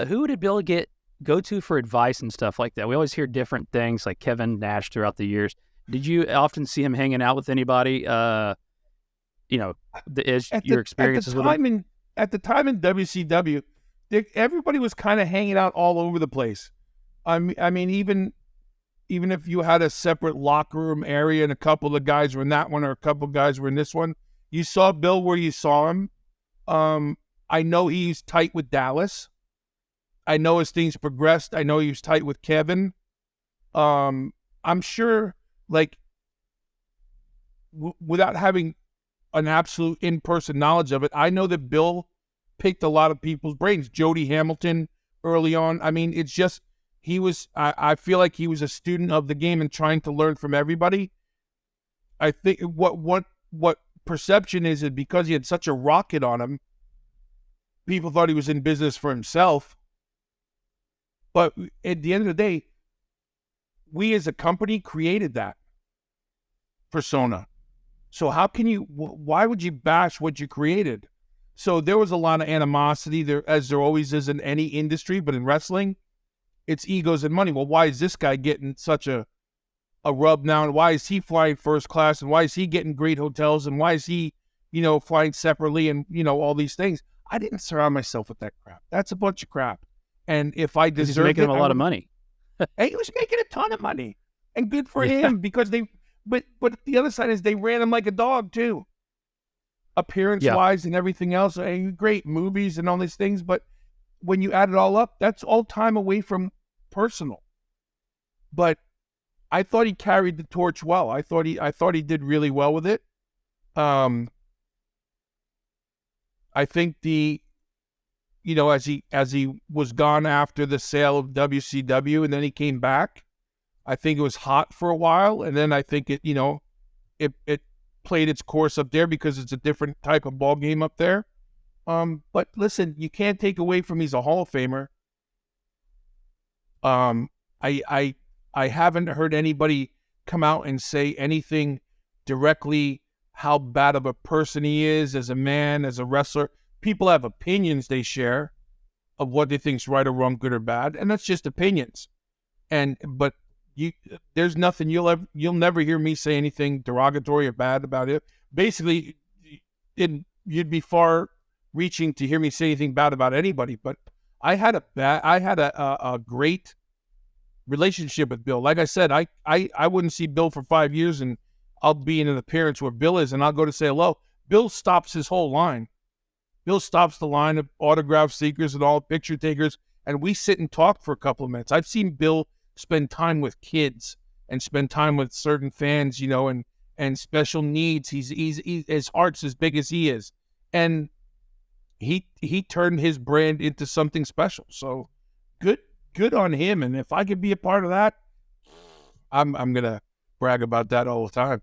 Who did Bill go to for advice and stuff like that? We always hear different things, like Kevin Nash throughout the years. Did you often see him hanging out with anybody? As your experiences with him? At the time in WCW, everybody was kind of hanging out all over the place. I mean, even if you had a separate locker room area and a couple of guys were in that one or a couple of guys were in this one, you saw Bill where you saw him. I know he's tight with Dallas. I know as things progressed, I know he was tight with Kevin. I'm sure, without having an absolute in-person knowledge of it, I know that Bill picked a lot of people's brains. Jody Hamilton early on. I mean, it's just, I feel like he was a student of the game and trying to learn from everybody. I think what perception is because he had such a rocket on him, people thought he was in business for himself. But at the end of the day, we as a company created that persona. So why would you bash what you created? So there was a lot of animosity there, as there always is in any industry, but in wrestling, it's egos and money. Well, why is this guy getting such a rub now? And why is he flying first class? And why is he getting great hotels? And why is he, flying separately and, all these things? I didn't surround myself with that crap. That's a bunch of crap. And if I deserved he's making him a lot of money. And he was making a ton of money. And good for him because but the other side is they ran him like a dog too. Appearance-wise and everything else. Great movies and all these things. But when you add it all up, that's all time away from personal. But I thought he carried the torch well. I thought he did really well with it. I think as he was gone after the sale of WCW and then he came back, I think it was hot for a while. And then I think it played its course up there because it's a different type of ball game up there. But listen, you can't take away from he's a Hall of Famer. I haven't heard anybody come out and say anything directly how bad of a person he is as a man, as a wrestler. People have opinions they share of what they think's right or wrong, good or bad, and that's just opinions. But there's nothing you'll never hear me say anything derogatory or bad about it. Basically, you'd be far reaching to hear me say anything bad about anybody. But I had a great relationship with Bill. Like I said, I wouldn't see Bill for 5 years, and I'll be in an appearance where Bill is, and I'll go to say hello. Bill stops his whole line. Bill stops the line of autograph seekers and all picture takers, and we sit and talk for a couple of minutes. I've seen Bill spend time with kids and spend time with certain fans, and special needs. He's his heart's as big as he is, and he turned his brand into something special. So good on him. And if I could be a part of that, I'm gonna brag about that all the time.